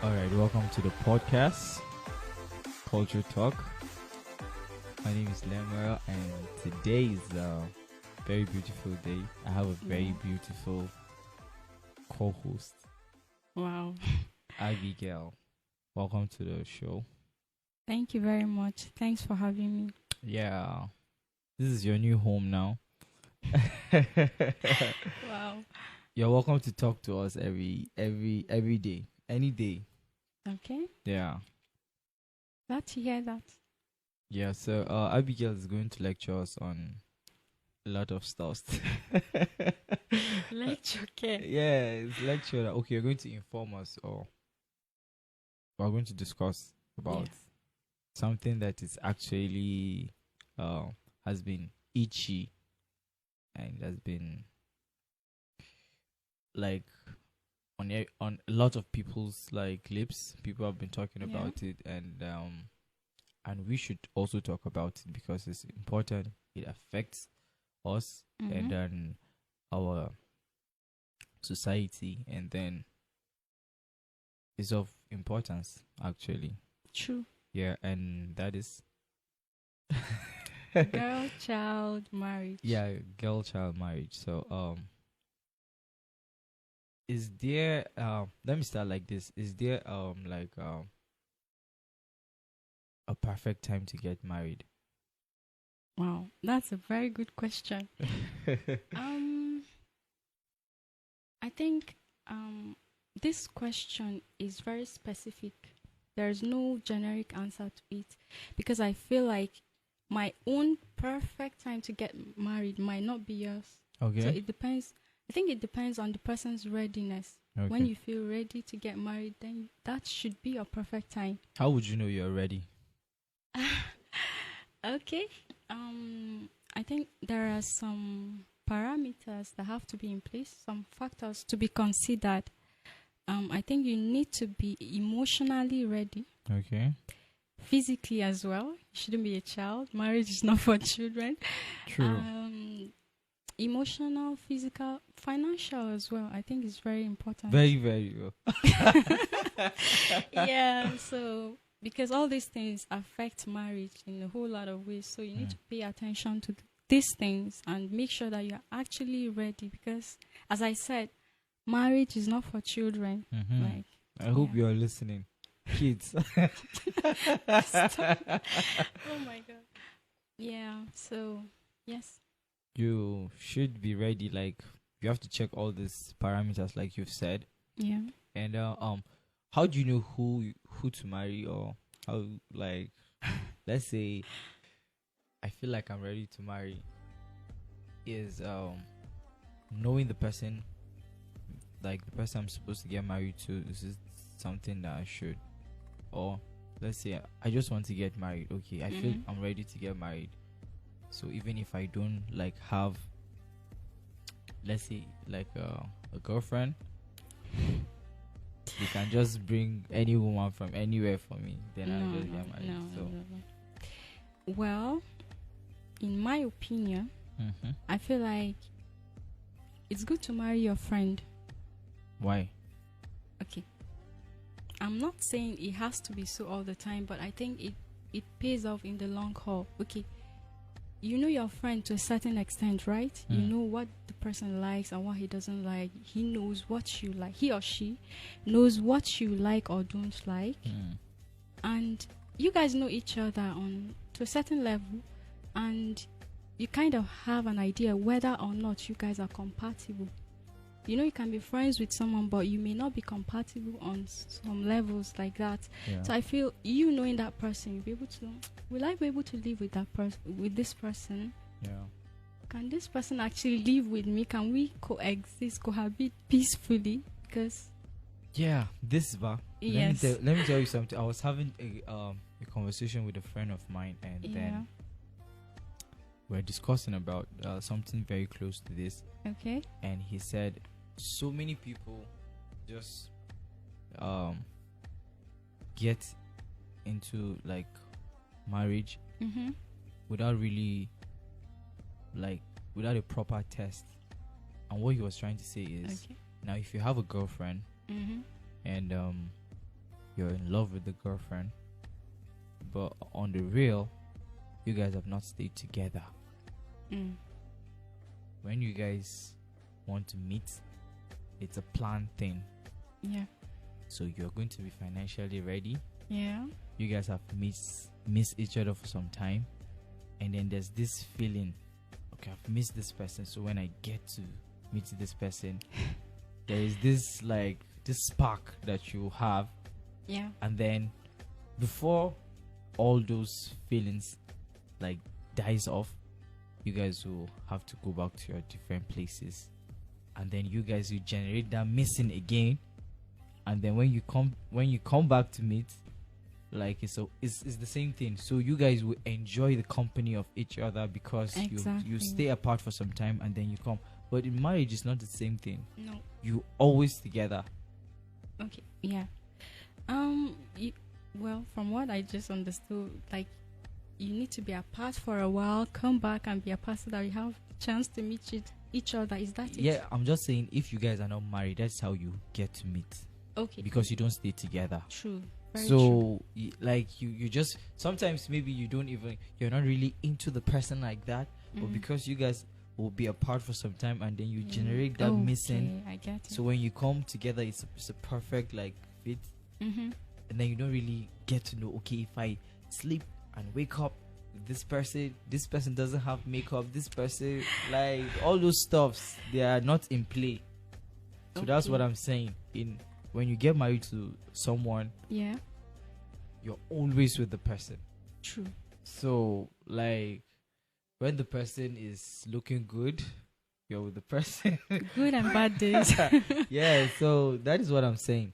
All right, welcome to the podcast, Culture Talk. My name is Lemura, and today is a very beautiful day. I have a very beautiful co-host, Wow. Abigail. Welcome to the show. Thank you very much. Thanks for having me. Yeah, this is your new home now. Wow. You're welcome to talk to us every day, any day. Okay. Yeah. Glad to hear that. Yeah, so Abigail is going to lecture us on a lot of stuff. Lecture, okay. Yeah, it's lecture. Okay, you're going to inform us, or we're going to discuss about Yes. something that is actually has been itchy and has been like on a lot of people's like lips. People have been talking Yeah. about it, and we should also talk about it because it's important. It affects us and then our society, and then it's of importance actually. True. Yeah, and that is Girl, child, marriage. yeah, girl child marriage. So is there let me start like this. Is there a perfect time to get married? Wow. That's a very good question. I think this question is very specific. There's no generic answer to it because I feel like my own perfect time to get married might not be yours. Okay. So it depends. I think it depends on the person's readiness. Okay. When you feel ready to get married, then that should be your perfect time. How would you know you're ready? Okay. I think there are some parameters that have to be in place, some factors to be considered. I think you need to be emotionally ready, Okay. physically as well. You shouldn't be a child. Marriage is not for children. True. Emotional, physical, financial as well. I think it's very important. Very, very well. Yeah, so because all these things affect marriage in a whole lot of ways, so you need to pay attention to these things and make sure that you're actually ready, because as I said, marriage is not for children. Like, I hope yeah. you're listening, kids. Oh my god. Yeah, so yes. You should be ready. Like, you have to check all these parameters, like you've said. Yeah. And how do you know who to marry, or how, like, let's say I feel like I'm ready to marry, is knowing the person, like the person I'm supposed to get married to. Is it something that I should, or let's say I just want to get married. Okay, I feel I'm ready to get married. So even if I don't like have, let's say, like a girlfriend, you can just bring any woman from anywhere for me, then I'll just get married. No. Well, in my opinion, I feel like it's good to marry your friend. Why? Okay. I'm not saying it has to be so all the time, but I think it pays off in the long haul. Okay. You know your friend to a certain extent, right? You know what the person likes and what he doesn't like. He knows what you like. He or she knows what you like or don't like. And you guys know each other on to a certain level, and you kind of have an idea whether or not you guys are compatible. You know, you can be friends with someone, but you may not be compatible on some levels like that. Yeah. So I feel you knowing that person, you'll be able to, will I be able to live with that person, with this person? Yeah. Can this person actually live with me? Can we coexist, cohabit peacefully? Because Yeah, this bar. yes, Let me tell you something. I was having a conversation with a friend of mine, and then we're discussing about something very close to this. Okay. And he said, so many people just get into like marriage without really, like, without a proper test. And what he was trying to say is, now if you have a girlfriend and you're in love with the girlfriend, but on the real, you guys have not stayed together. When you guys want to meet, it's a planned thing. Yeah. So you're going to be financially ready. Yeah. You guys have miss each other for some time, and then there's this feeling, okay, I've missed this person, so when I get to meet this person, there is this spark that you have. Yeah. And then before all those feelings dies off, you guys will have to go back to your different places, and then you guys will generate that missing again. And then when you come back to meet, it's the same thing. So you guys will enjoy the company of each other because you stay apart for some time and then you come. But in marriage, it's not the same thing. No. You always together. Okay. Yeah. Well, from what I just understood, you need to be apart for a while, come back and be apart so that you have a chance to meet each other. Is that it? Yeah, I'm just saying, if you guys are not married, that's how you get to meet. Okay. Because you don't stay together. True. Very so true. You just sometimes maybe you're not really into the person like that, but because you guys will be apart for some time and then you generate that missing. I get it. So when you come together, it's a perfect fit. And then you don't really get to know, okay, if I sleep and wake up with this person doesn't have makeup, this person, all those stuffs, they are not in play. So that's what I'm saying. When you get married to someone, yeah, you're always with the person. True. So when the person is looking good, you're with the person. Good and bad days. Yeah, so that is what I'm saying.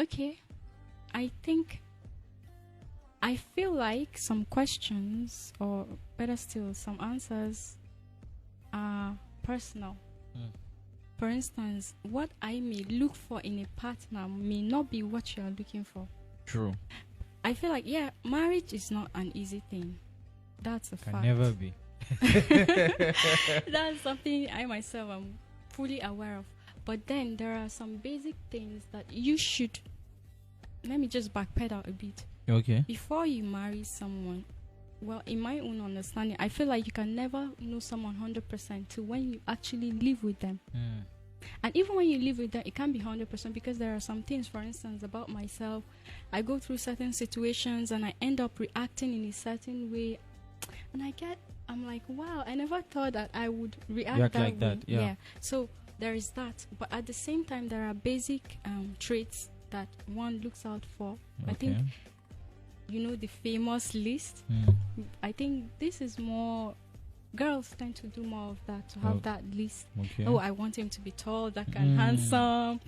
Okay. I feel like some questions, or better still, some answers are personal. For instance, what I may look for in a partner may not be what you are looking for. True. I feel like, marriage is not an easy thing. That's a fact. Can never be. That's something I myself am fully aware of. But then there are some basic things that you should... Let me just backpedal a bit. Okay. Before you marry someone, well, in my own understanding, I feel like you can never know someone 100% till when you actually live with them. And even when you live with them, it can't be 100% because there are some things, for instance, about myself. I go through certain situations and I end up reacting in a certain way. And I'm like, wow, I never thought that I would react that way. Yeah. So there is that. But at the same time, there are basic traits that one looks out for. Okay. I think, the famous list. I think this is more... Girls tend to do more of that, to have that list. Okay. Oh, I want him to be tall, dark and handsome,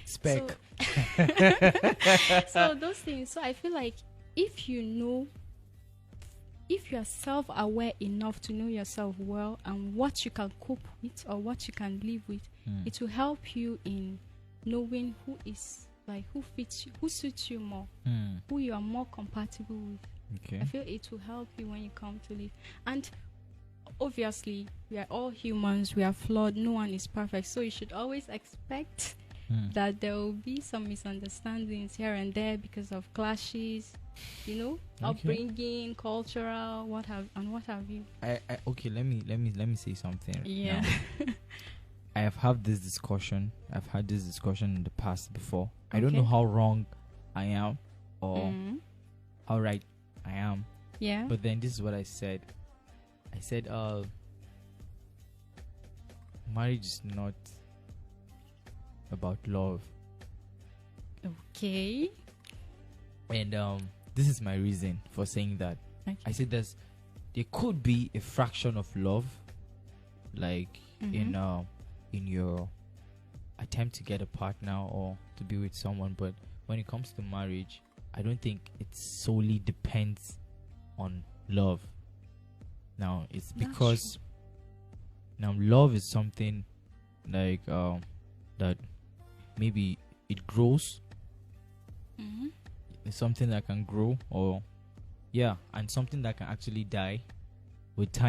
Spec. So those things. So I feel like if you are self-aware enough to know yourself well and what you can cope with or what you can live with, it will help you in knowing who fits you, who suits you more, who you are more compatible with. Okay. I feel it will help you when you come to live. And obviously, we are all humans. We are flawed. No one is perfect. So you should always expect that there will be some misunderstandings here and there because of clashes, upbringing, cultural, what have you. Okay, let me say something. Yeah. I have had this discussion. I've had this discussion in the past before. I don't know how wrong I am or how right I am. Yeah. But then this is what I said. I said, marriage is not about love. Okay. And this is my reason for saying that. Okay. I said there could be a fraction of love, in your attempt to get a partner or to be with someone, but when it comes to marriage, I don't think it solely depends on love. Now it's because love is something that maybe it grows. It's something that can grow, and something that can actually die with time.